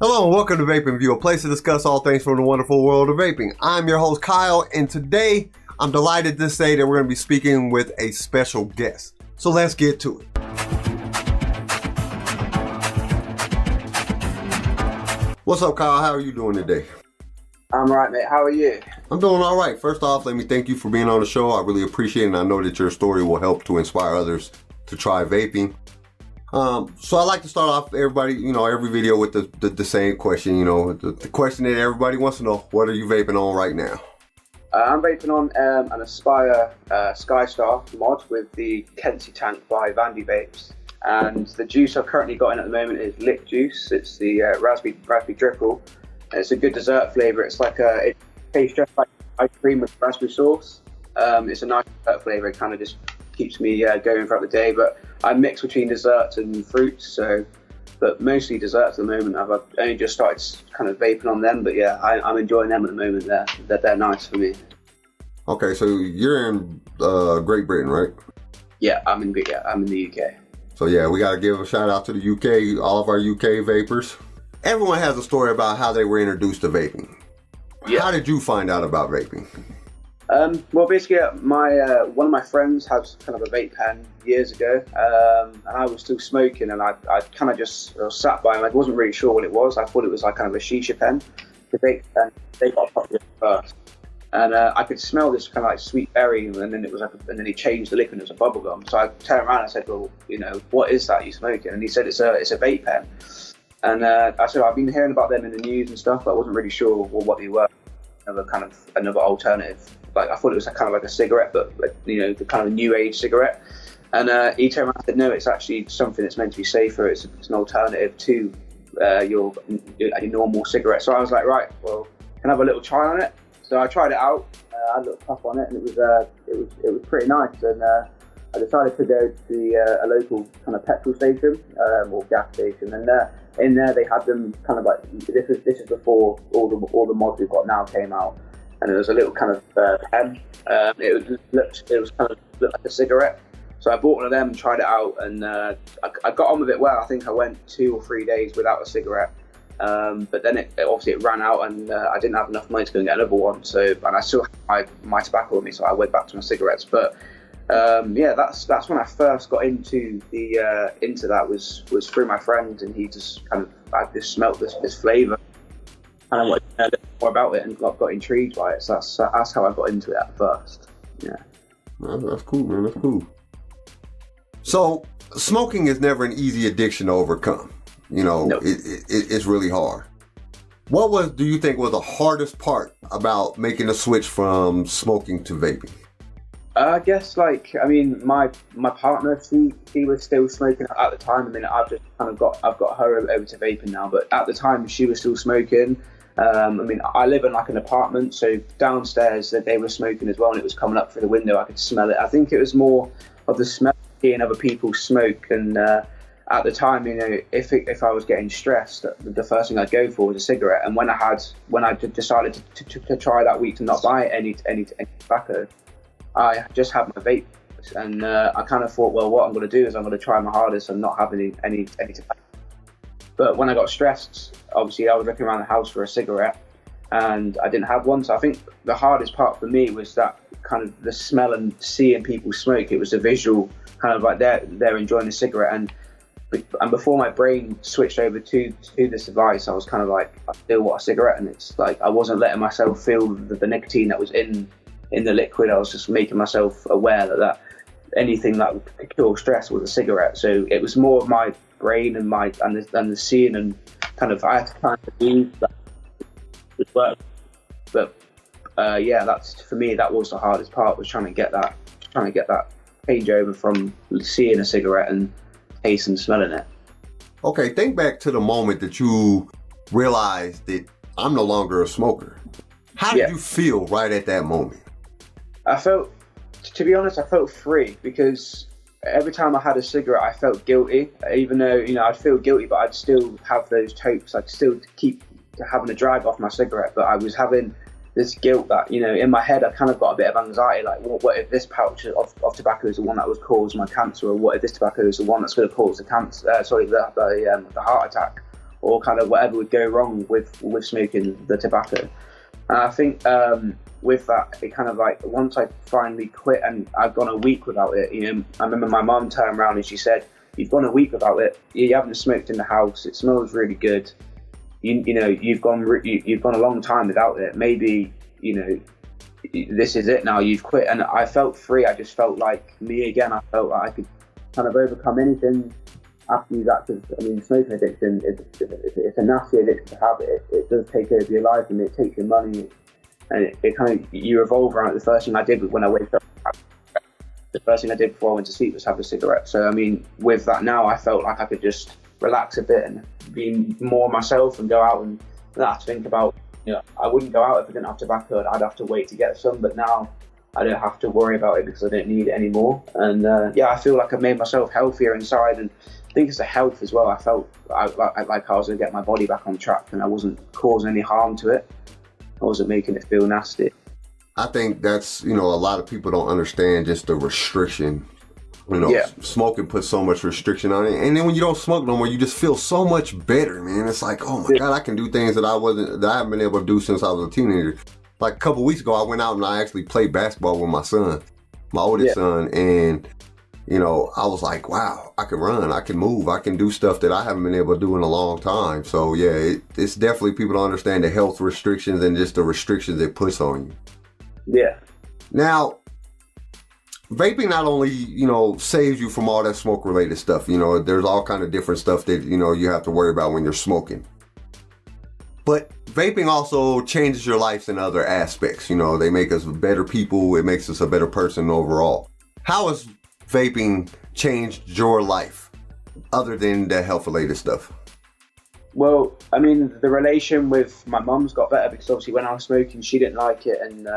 Hello and welcome to VapenView, a place to discuss all things from the wonderful world of vaping. I'm your host Kyle, and today I'm delighted to say that we're going to be speaking with a special guest. So let's get to it. What's up, Kyle? How are you doing today? I'm alright, mate. How are you? I'm doing all right. First off, let me thank you for being on the show. I really appreciate it, and I know that your story will help to inspire others to try vaping. So I like to start off everybody, every video with the same question, the question that everybody wants to know. What are you vaping on right now? I'm vaping on an Aspire Skystar mod with the Kenzie tank by Zophie Vapes. And the juice I've currently got in at the moment is Lick Juice. It's the raspberry dripple. It's a good dessert flavour. It's like it tastes just like ice cream with raspberry sauce. It's a nice dessert flavour. It kind of just keeps me going throughout the day. But I mix between desserts and fruits, but mostly desserts at the moment. I've only just started kind of vaping on them, but yeah, I'm enjoying them at the moment. They're nice for me. Okay, so you're in Great Britain, right? Yeah, I'm in the UK. So yeah, we got to give a shout out to the UK, all of our UK vapers. Everyone has a story about how they were introduced to vaping. Yeah. How did you find out about vaping? Well, basically, one of my friends has kind of a vape pen years ago, and I was still smoking, and I kind of just sat by him. I wasn't really sure what it was. I thought it was like kind of a shisha pen. The vape pen, they got popular first, and I could smell this kind of like sweet berry, and then it was like, and then he changed the liquid, and it was a bubble gum. So I turned around and I said, "Well, what is that you smoking?" And he said, "It's a vape pen." And I said, "I've been hearing about them in the news and stuff, but I wasn't really sure what they were." Another alternative. Like I thought it was kind of like a cigarette, but the kind of new age cigarette. And he turned around and said, "No, it's actually something that's meant to be safer. It's an alternative to your normal cigarette." So I was like, right, well, can I have a little try on it? So I tried it out. I had a little puff on it, and it was pretty nice. And I decided to go to a local kind of petrol station or gas station, and in there they had them kind of like this is before all the mods we've got now came out. And it was a little kind of pen. It was kind of looked like a cigarette. So I bought one of them, tried it out, and I got on with it well. I think I went 2 or 3 days without a cigarette. But then it obviously ran out, and I didn't have enough money to go and get another one. And I still had my tobacco with me, so I went back to my cigarettes. But yeah, that's when I first got into that was through my friend, and he just I just smelt this flavour. And I wanted to know a little more about it and got intrigued by it. So that's how I got into it at first. Yeah. Well, that's cool, man. That's cool. So smoking is never an easy addiction to overcome. Nope. It's really hard. What do you think was the hardest part about making a switch from smoking to vaping? I guess my partner, she was still smoking at the time. I mean, I've got her over to vaping now, but at the time she was still smoking. I mean, I live in like an apartment, so downstairs that they were smoking as well, and it was coming up through the window. I could smell it. I think it was more of the smell of seeing other people smoke, and at the time, if I was getting stressed, the first thing I'd go for was a cigarette. And when I decided to try that week to not buy any tobacco, I just had my vape, and I kind of thought, well, what I'm going to do is I'm going to try my hardest and not have any tobacco. But when I got stressed, obviously I was looking around the house for a cigarette, and I didn't have one. So I think the hardest part for me was that kind of the smell and seeing people smoke. It was a visual kind of like they're enjoying a cigarette, and before my brain switched over to this device, I was kind of like, I still want a cigarette, and it's like I wasn't letting myself feel the nicotine that was in the liquid. I was just making myself aware that anything that could cure stress was a cigarette. So it was more of my brain and the seeing, and kind of I had to kind of do that as well. But yeah, that's for me. That was the hardest part, was trying to get that changeover from seeing a cigarette and tasting and smelling it. Okay, think back to the moment that you realized that I'm no longer a smoker. How did you feel right at that moment? To be honest, I felt free, because every time I had a cigarette, I felt guilty. Even though, I'd feel guilty, but I'd still have those topes. I'd still keep having a drag off my cigarette, but I was having this guilt that, in my head, I kind of got a bit of anxiety, like, what if this pouch of tobacco is the one that was causing my cancer, or what if this tobacco is the one that's going to cause the cancer, the heart attack, or kind of whatever would go wrong with smoking the tobacco. And I think with that, it kind of like, once I finally quit and I've gone a week without it, you know, I remember my mum turned around and she said, "You've gone a week without it. You haven't smoked in the house. It smells really good. You know, you've gone a long time without it. Maybe, you know, this is it now. You've quit." And I felt free. I just felt like me again. I felt like I could kind of overcome anything after that. Because I mean, smoking addiction, it's a nasty addiction to have. It does take over your life, and it takes your money, and it kind of, you revolve around it. The first thing I did when I wake up, the first thing I did before I went to sleep was have a cigarette. So I mean, with that now, I felt like I could just relax a bit and be more myself and go out and not have to think about, you know, I wouldn't go out if I didn't have tobacco. I'd have to wait to get some, but now I don't have to worry about it because I don't need it anymore. And yeah, I feel like I've made myself healthier inside, and I think it's the health as well. I felt like I was going to get my body back on track, and I wasn't causing any harm to it. I wasn't making it feel nasty. I think that's, you know, a lot of people don't understand just the restriction. You know, smoking puts so much restriction on it, and then when you don't smoke no more, you just feel so much better, man. It's like, oh my God, I can do things that I haven't been able to do since I was a teenager. Like a couple weeks ago, I went out and I actually played basketball with my son, my oldest son, and you know, I was like, wow, I can run, I can move, I can do stuff that I haven't been able to do in a long time. So yeah, it's definitely, people don't understand the health restrictions and just the restrictions it puts on you. Yeah. Now, vaping not only, you know, saves you from all that smoke related stuff, you know, there's all kind of different stuff that, you know, you have to worry about when you're smoking. But vaping also changes your life in other aspects. You know, they make us better people. It makes us a better person overall. How has vaping changed your life other than the health related stuff? Well, I mean, the relation with my mum's got better because obviously when I was smoking, she didn't like it, and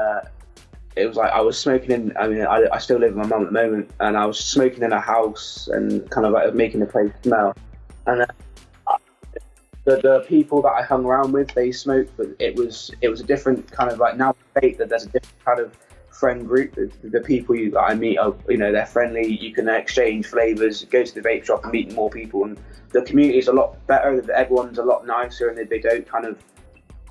it was like I was smoking in, I mean, I still live with my mum at the moment, and I was smoking in a house and kind of like making the place smell. And the people that I hung around with, they smoked, but it was a different kind of like, now that there's a different kind of friend group. The people that I meet are, you know, they're friendly, you can exchange flavors, go to the vape shop and meet more people, and the community is a lot better, everyone's a lot nicer, and they don't kind of,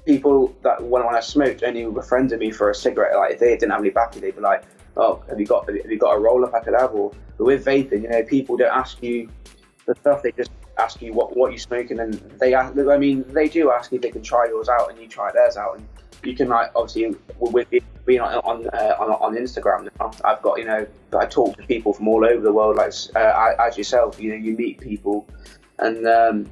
people that when I smoked only were friends with me for a cigarette, like if they didn't have any backy, they'd be like, "Oh, have you got a roll up I could have?" But with vaping, you know, people don't ask you the stuff, they just ask you what you're smoking, and they do ask if they can try yours out, and you try theirs out, and you can, like, obviously with being on Instagram now, I've got, you know, I talk to people from all over the world, like as yourself, you know, you meet people, and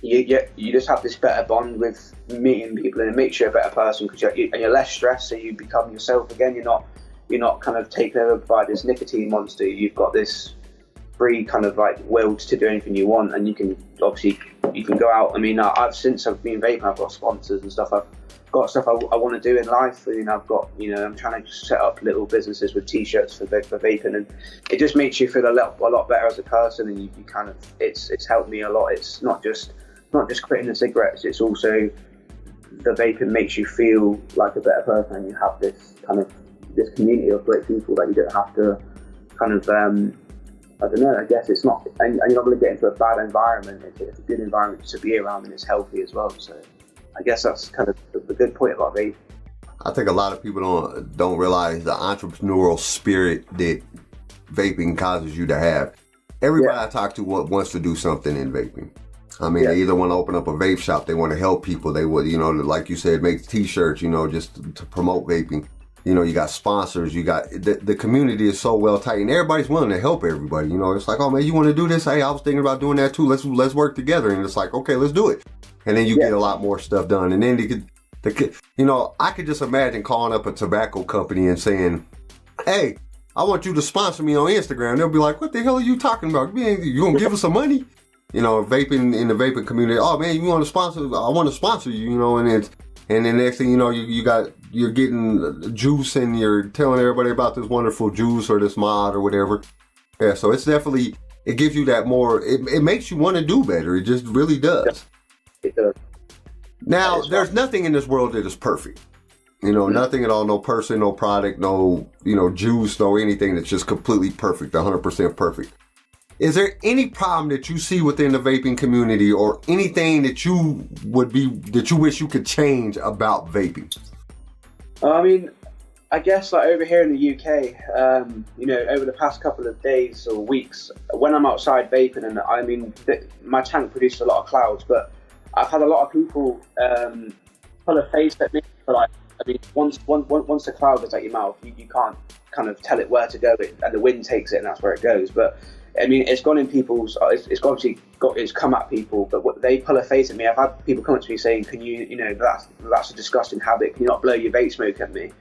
you just have this better bond with meeting people, and it makes you a better person because you're less stressed, so you become yourself again. You're not kind of taken over by this nicotine monster. You've got this free kind of like will to do anything you want, and you can go out. I mean, since I've been vaping, I've got sponsors and stuff. I've got stuff I want to do in life. You know, I've got, you know, I'm trying to set up little businesses with t-shirts for vaping, and it just makes you feel a lot better as a person, and you kind of, it's helped me a lot. It's not just quitting the cigarettes, it's also the vaping makes you feel like a better person, and you have this community of great people that you don't have to kind of I don't know, I guess it's not, and you're not going to get into a bad environment. It's a good environment to be around, and it's healthy as well. So I guess that's kind of the good point about vaping. I think a lot of people don't realize the entrepreneurial spirit that vaping causes you to have. Everybody I talk to wants to do something in vaping. I mean, they either want to open up a vape shop, they want to help people, they would, you know, like you said, make t-shirts, you know, just to promote vaping. You know, you got sponsors, you got, the community is so well tight, and everybody's willing to help everybody. You know, it's like, oh man, you want to do this? Hey, I was thinking about doing that too. Let's work together. And it's like, okay, let's do it. And then you get a lot more stuff done. And then you know, I could just imagine calling up a tobacco company and saying, hey, I want you to sponsor me on Instagram. They'll be like, what the hell are you talking about? You gonna give us some money? You know, vaping, in the vaping community, oh man, you want to sponsor? I want to sponsor you, you know, and the next thing you know, you're getting juice, and you're telling everybody about this wonderful juice or this mod or whatever. Yeah, so it's definitely, it gives you that more, it makes you want to do better. It just really does. It does. Now, there's nothing in this world that is perfect. You know, nothing at all, no person, no product, no, you know, juice, no anything that's just completely perfect, 100% perfect. is there any problem that you see within the vaping community, or anything that you wish you could change about vaping? I mean, I guess like over here in the UK, you know, over the past couple of days or weeks, when I'm outside vaping, and I mean, my tank produces a lot of clouds, but I've had a lot of people pull a face at me for like, I mean, once the cloud goes out your mouth, you can't kind of tell it where to go, and the wind takes it, and that's where it goes. But I mean, it's gone in people's, it's come at people, but what, they pull a face at me. I've had people come up to me saying, "Can you know, that's a disgusting habit. Can you not blow your vape smoke at me?"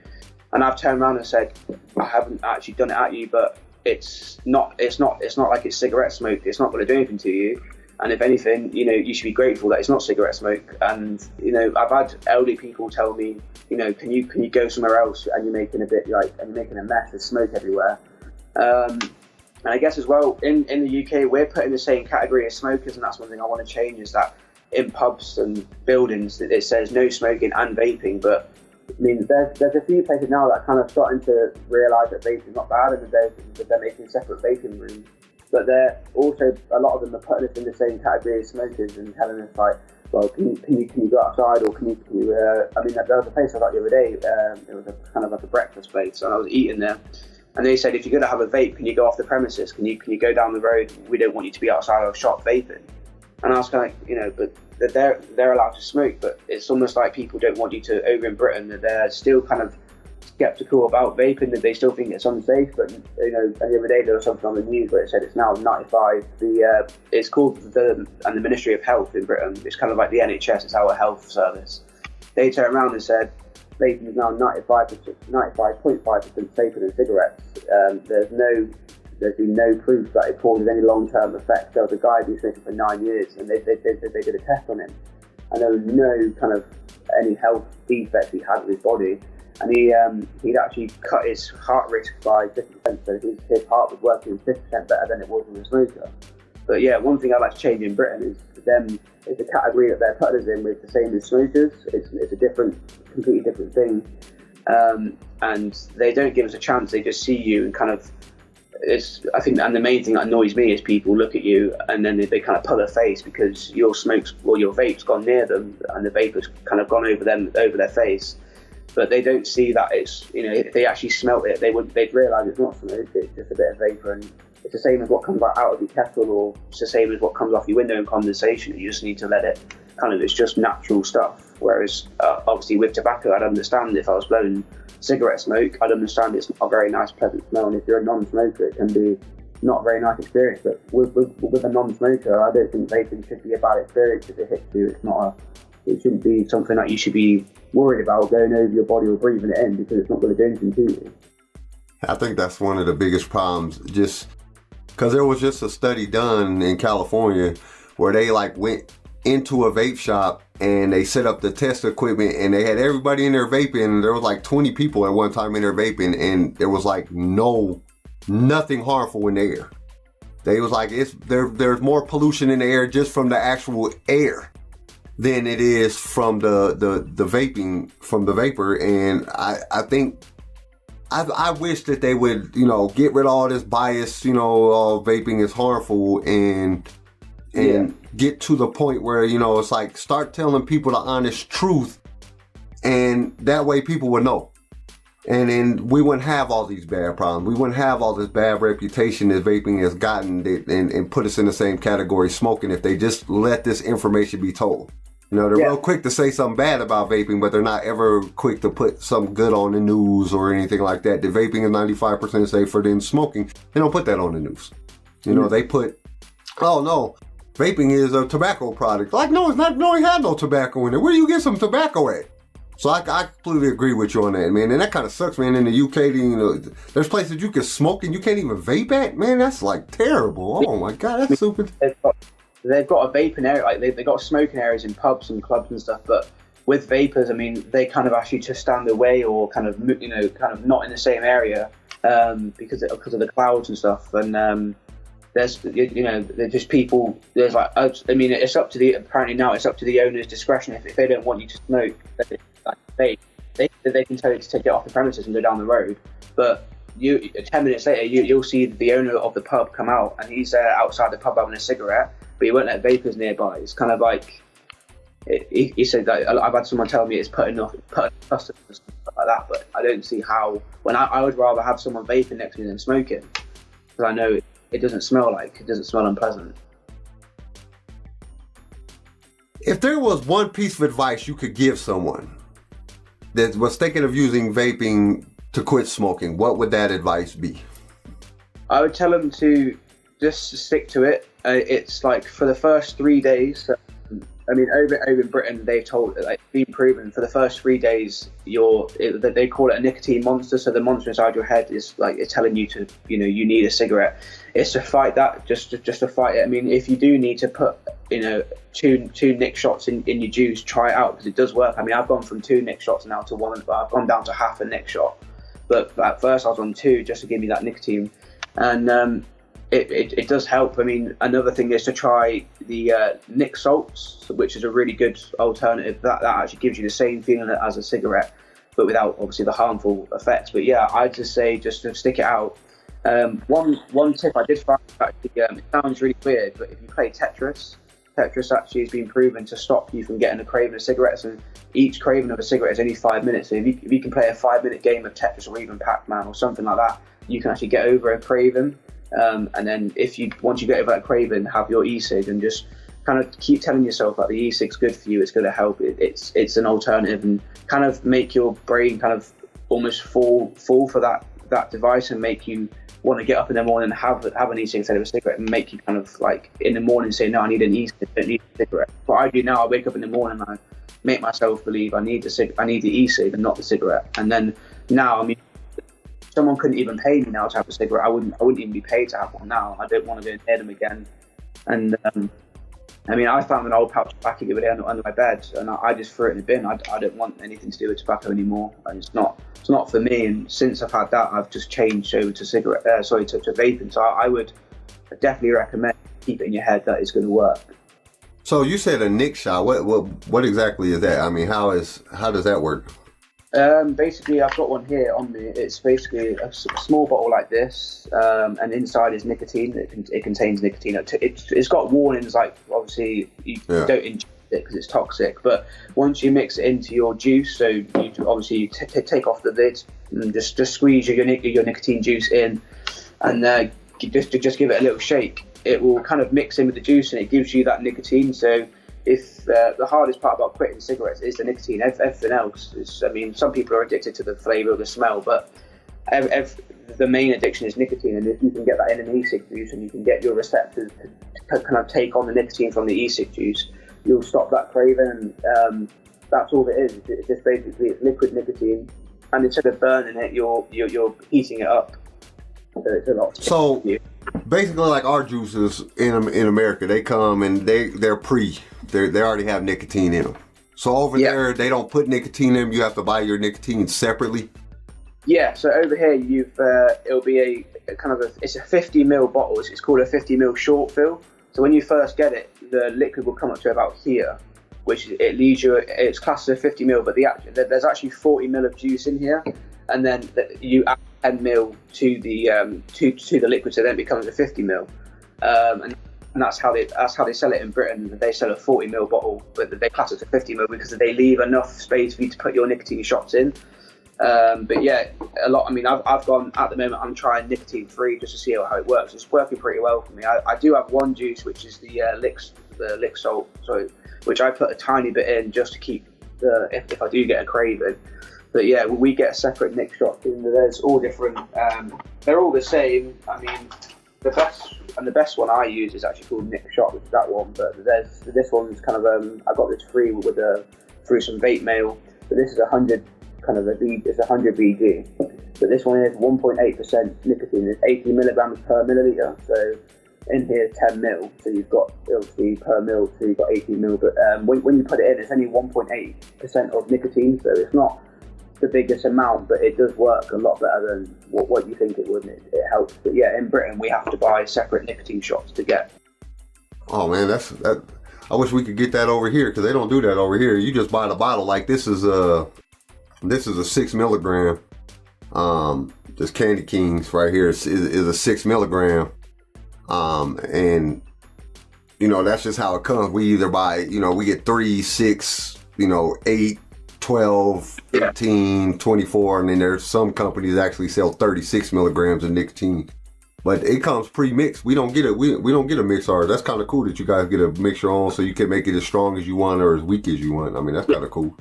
And I've turned around and said, "I haven't actually done it at you, but it's not like it's cigarette smoke. It's not going to do anything to you. And if anything, you know, you should be grateful that it's not cigarette smoke." And you know, I've had elderly people tell me, you know, can you go somewhere else, and you're making a mess, there's smoke everywhere. And I guess as well, in the UK, we're put in the same category as smokers, and that's one thing I want to change, is that in pubs and buildings it says no smoking and vaping. But I mean, there's a few places now that are kind of starting to realise that vaping is not bad, and that they're making separate vaping rooms. But they're also, a lot of them are putting us in the same category as smokers and telling us like, well, can you go outside, or can you I mean, there was a place I was at the other day, it was kind of like a breakfast place, and I was eating there, and they said, if you're going to have a vape, can you go off the premises? Can you go down the road? We don't want you to be outside our shop vaping. And I was kind of like, you know, but they're allowed to smoke, but it's almost like people don't want you to, over in Britain, that they're still kind of skeptical about vaping, that they still think it's unsafe. But you know, and the other day there was something on the news where it said it's now 95. It's called the Ministry of Health in Britain. It's kind of like the NHS. It's our health service. They turned around and said vaping is now 95.5% safer than cigarettes. There's been no proof that it causes any long-term effects. There was a guy who's smoking for 9 years, and they did a test on him, and there was no kind of any health defects he had with his body. And he'd actually cut his heart risk by 50%, so his heart was working 50% better than it was with a smoker. But yeah, one thing I'd like to change in Britain is the category that they're putting us in with the same as smokers. It's a completely different thing, and they don't give us a chance. They just see you and kind of, I think, and the main thing that annoys me is people look at you and then they kind of pull a face because your vape's gone near them and the vapor's kind of gone over their face. But they don't see that it's, you know, if they actually smelt it, they'd realise it's not smoke, it's just a bit of vapour, and it's the same as what comes out of your kettle, or it's the same as what comes off your window in condensation. You just need to let it kind of, it's just natural stuff. Whereas obviously with tobacco, I'd understand if I was blowing cigarette smoke, I'd understand it's not a very nice, pleasant smell, and if you're a non-smoker, it can be not a very nice experience. But with a non-smoker, I don't think vaping should be a bad experience if it hits you. It shouldn't be something that you should be worried about going over your body or breathing it in, because it's not going to do anything to you. I think that's one of the biggest problems, just because there was just a study done in California where they like went into a vape shop and they set up the test equipment and they had everybody in there vaping, and there was like 20 people at one time in there vaping, and there was like nothing harmful in the air. They was like, there's more pollution in the air just from the actual air than it is from the vaping, from the vapor. And I think I wish that they would, you know, get rid of all this bias, you know, vaping is harmful, and get to the point where, you know, it's like, start telling people the honest truth, and that way people would know. And then we wouldn't have all these bad problems. We wouldn't have all this bad reputation that vaping has gotten, and put us in the same category smoking, if they just let this information be told. You know, they're real quick to say something bad about vaping, but they're not ever quick to put something good on the news or anything like that. The vaping is 95% safer than smoking. They don't put that on the news. You know, they put, oh no, vaping is a tobacco product. Like, no, it's not. No, it had no tobacco in it. Where do you get some tobacco at? So I completely agree with you on that, man. And that kind of sucks, man. In the UK, you know, there's places you can smoke and you can't even vape at. Man, that's like terrible. Oh my God, that's stupid. They've got a vaping area, like they've got smoking areas in pubs and clubs and stuff. But with vapors, I mean, they kind of actually just stand away, or kind of, you know, kind of not in the same area because of the clouds and stuff. And there's, you know, there's just people. There's like, I mean, it's up to apparently now it's up to the owner's discretion. If they don't want you to smoke, they can tell you to take it off the premises and go down the road. But you 10 minutes later, you'll see the owner of the pub come out, and he's outside the pub having a cigarette, but he won't let vapors nearby. It's kind of like, he said that I've had someone tell me it's putting customers and stuff like that, but I don't see how, when I would rather have someone vaping next to me than smoking, because I know it doesn't smell unpleasant. If there was one piece of advice you could give someone that was thinking of using vaping to quit smoking, what would that advice be? I would tell them to just stick to it. It's like for the first 3 days. I mean, over in Britain, they've told, like, been proven for the first 3 days, they call it a nicotine monster. So the monster inside your head is like, it's telling you to, you need a cigarette. It's to fight that, just to fight it. I mean, if you do need to put, two nic shots in your juice, try it out, because it does work. I mean, I've gone from 2 nic shots now to 1, but I've gone down to half a nic shot. But at first I was on 2 just to give me that nicotine, and it does help. I mean, another thing is to try the nic salts, which is a really good alternative. That actually gives you the same feeling as a cigarette, but without obviously the harmful effects. But yeah, I'd just say just to stick it out. One tip I did find, actually, it sounds really weird, but if you play Tetris actually has been proven to stop you from getting a craving of cigarettes, and each craving of a cigarette is only 5 minutes. So if you can play a 5-minute game of Tetris or even Pac-Man or something like that, you can actually get over a craving. And then once you get over that craving, have your e-cig and just kind of keep telling yourself that the e-cig's good for you, it's going to help. It's an alternative, and kind of make your brain kind of almost fall for that device, and make you want to get up in the morning and have an e-cig instead of a cigarette, and make you kind of like in the morning say, no, I need an e-cig, I don't need a cigarette. What I do now, I wake up in the morning and I make myself believe I need the e-cig and not the cigarette. And then now, I mean, someone couldn't even pay me now to have a cigarette. I wouldn't even be paid to have one now. I don't want to go near them again. And I mean, I found an old pouch of tobacco the other day under my bed, and I just threw it in the bin. I don't want anything to do with tobacco anymore. And it's not for me. And since I've had that, I've just changed over to to vaping. So I would definitely recommend keep it in your head that it's going to work. So you said a nic shot. What exactly is that? I mean, how does that work? Basically, I've got one here on me. It's basically a small bottle like this, and inside is nicotine. It contains nicotine. It's got warnings like, obviously, you don't ingest it because it's toxic. But once you mix it into your juice, so you obviously take off the lid and just squeeze your nicotine juice in, and just give it a little shake. It will kind of mix in with the juice, and it gives you that nicotine. So if the hardest part about quitting cigarettes is the nicotine, everything else is, I mean, some people are addicted to the flavour or the smell, but the main addiction is nicotine. And if you can get that in an e-cig juice, and you can get your receptors to kind of take on the nicotine from the e-cig juice, you'll stop that craving. And that's all it is. It's just basically, it's liquid nicotine, and instead of burning it, you're heating it up. So it's a lot. So basically, like our juices in America, they come and they already have nicotine in them. So over there, they don't put nicotine in them. You have to buy your nicotine separately. Yeah. So over here, it'll be it's a 50 ml bottle. It's called a 50 ml short fill. So when you first get it, the liquid will come up to about here, which it's classed as a 50 ml, but there's actually 40 ml of juice in here, and then you add 10 ml to the liquid, so then it becomes a 50 ml. And that's how they sell it in Britain. They sell a 40 ml bottle, but they class it as 50 ml because they leave enough space for you to put your nicotine shots in. But yeah, a lot. I mean, I've gone at the moment. I'm trying nicotine free just to see how it works. It's working pretty well for me. I do have one juice, which is the lick salt, which I put a tiny bit in just to keep if I do get a craving. But yeah, we get a separate nic shot. There's all different. They're all the same. I mean, the best one I use is actually called Nic Shot, which is that one. But this one's kind of I got this free through some vape mail. But this is 100 it's 100 VG. But this one is 1.8% nicotine. It's 80 milligrams per milliliter. So in here 10 mil. So you've got obviously per mil. So you've got 80 mil. But when you put it in, it's only 1.8% of nicotine. So it's not the biggest amount, but it does work a lot better than what you think it would. It helps. But yeah, in Britain we have to buy separate nicotine shots to get. Oh man, that. I wish we could get that over here, because they don't do that over here. You just buy the bottle. Like this is a 6 milligram. this Candy Kings right here is a 6 milligram. And you know, that's just how it comes. We either buy, you know, we get 3, 6, you know, 8, 12, 18, 24, and then there's some companies actually sell 36 milligrams of nicotine. But it comes pre-mixed. We don't get it. We don't get a mixer. That's kind of cool that you guys get a mixture on, so you can make it as strong as you want or as weak as you want. I mean, that's kind of cool.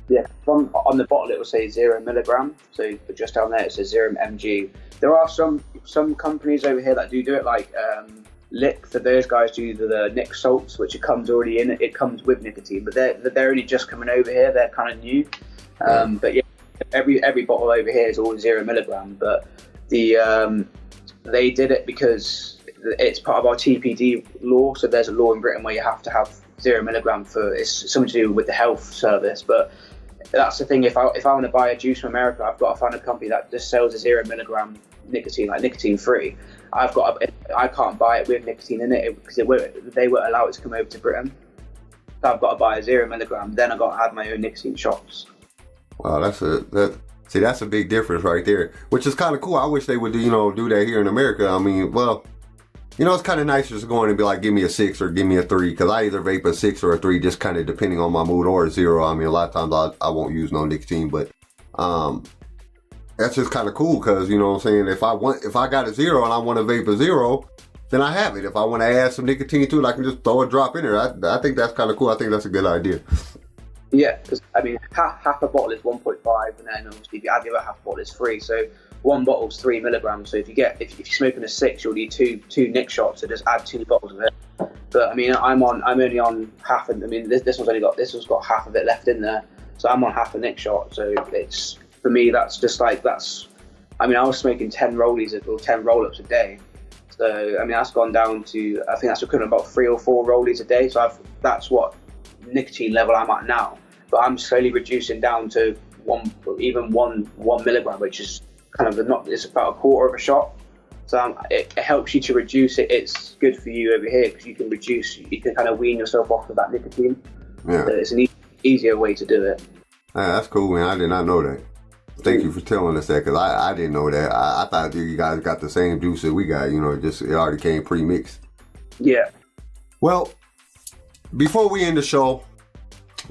Yeah, on the bottle it will say 0 milligram. So just down there it says 0 mg. There are some companies over here that do it, like Lick. For those guys do the Nic salts, which it comes already in. It comes with nicotine, but they're only just coming over here. They're kind of new. But yeah, every bottle over here is all 0 milligram. But they did it because it's part of our TPD law. So there's a law in Britain where you have to have 0 milligram for, it's something to do with the health service. But that's the thing. If I want to buy a juice from America, I've got to find a company that just sells a 0 milligram nicotine, like nicotine free. I can't buy it with nicotine in it because they won't allow it to come over to Britain. So I've got to buy a 0 milligram. Then I've got to add my own nicotine shots. Wow, that's a big difference right there, which is kind of cool. I wish they would do that here in America. I mean, well, you know, it's kind of nice just going and be like, give me a 6 or give me a 3, because I either vape a 6 or a 3, just kind of depending on my mood, or a 0. I mean, a lot of times I won't use no nicotine, but that's just kind of cool, because, you know what I'm saying, if I got a 0 and I want to vape a 0, then I have it. If I want to add some nicotine to it, I can just throw a drop in there. I think that's kind of cool. I think that's a good idea. Yeah, because I mean, half a bottle is 1.5, and then obviously if you add the other half bottle is 3. So one bottle's 3 milligrams. So if you're smoking a 6, you'll need two Nic shots to just add 2 bottles of it. But I mean, I'm only on half. I mean, this one's got half of it left in there. So I'm on half a Nic shot. So it's, for me, that's just like, I mean, I was smoking 10 rollies or 10 roll-ups a day. So I mean, that's gone down to, I think that's equivalent about 3 or 4 rollies a day. So that's what nicotine level I'm at now, but I'm slowly reducing down to one milligram, which is kind of it's about a quarter of a shot. So it helps you to reduce it. It's good for you over here because you can kind of wean yourself off of that nicotine. Yeah. So it's an easier way to do it. That's cool, man. I did not know that. Thank you for telling us that, because I didn't know that. I thought you guys got the same juice that we got. You know, it already came pre-mixed. Yeah. Well, before we end the show,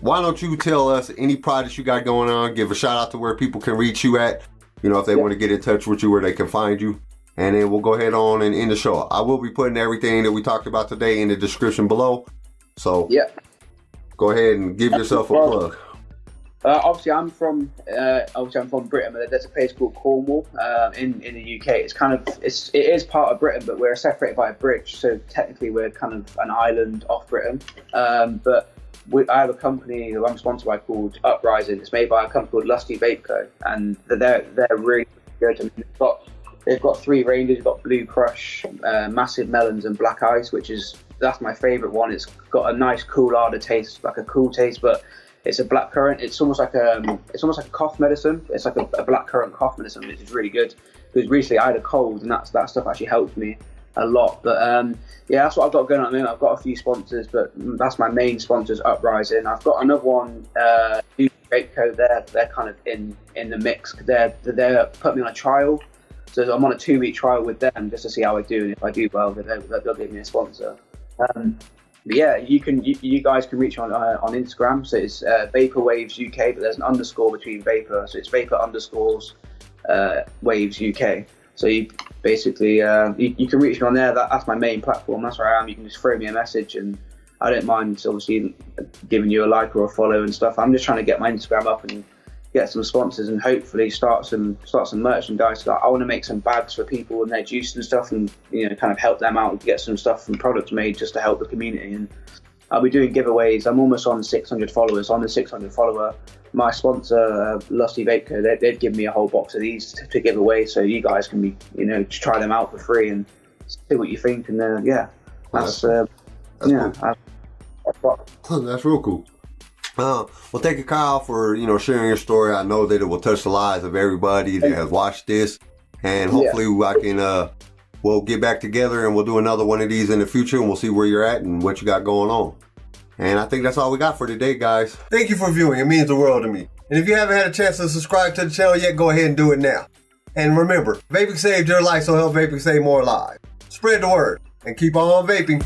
why don't you tell us any projects you got going on? Give a shout out to where people can reach you at. You know, if they want to get in touch with you, where they can find you. And then we'll go ahead on and end the show. I will be putting everything that we talked about today in the description below. So yeah, go ahead and give yourself a plug. Obviously, I'm from Britain, but there's a place called Cornwall in the UK. It is part of Britain, but we're separated by a bridge, so technically we're kind of an island off Britain. But I have a company who I'm sponsored by called Uprising. It's made by a company called Lusty Vape Co, and they're really good. I mean, they've got 3 ranges. They've got Blue Crush, Massive Melons, and Black Ice, that's my favourite one. It's got a nice cool harder taste, like a cool taste, but it's a blackcurrant. It's almost like a cough medicine. It's like a blackcurrant cough medicine, which is really good. Because recently I had a cold, and that stuff actually helped me a lot. But yeah, that's what I've got going on at the moment. I've got a few sponsors, but that's my main sponsors, Uprising. I've got another one, Vape Co. They're kind of in the mix. They're put me on a trial, so I'm on a 2-week trial with them just to see how I do, and if I do well, they'll give me a sponsor. But yeah, you guys can reach me on Instagram. So it's Vapour Waves UK, but there's an underscore between Vapour, so it's Vapour _ Waves UK. So you basically you can reach me on there. That's my main platform. That's where I am. You can just throw me a message, and I don't mind obviously giving you a like or a follow and stuff. I'm just trying to get my Instagram up and get some sponsors, and hopefully start some merchandise. Like, I want to make some bags for people and their juice and stuff, and kind of help them out and get some stuff and products made just to help the community. And I'll be doing giveaways. I'm almost on 600 followers. On the 600 follower, my sponsor, Lusty Vape Co, they've given me a whole box of these to give away, so you guys can try them out for free and see what you think. And that's real cool. Well, thank you, Kyle, for sharing your story. I know that it will touch the lives of everybody that has watched this, and hopefully I can we'll get back together and we'll do another one of these in the future, and we'll see where you're at and what you got going on. And I think that's all we got for today, guys. Thank you for viewing. It means the world to me. And if you haven't had a chance to subscribe to the channel yet, go ahead and do it now. And remember, vaping saved your life, so help vaping save more lives. Spread the word and keep on vaping.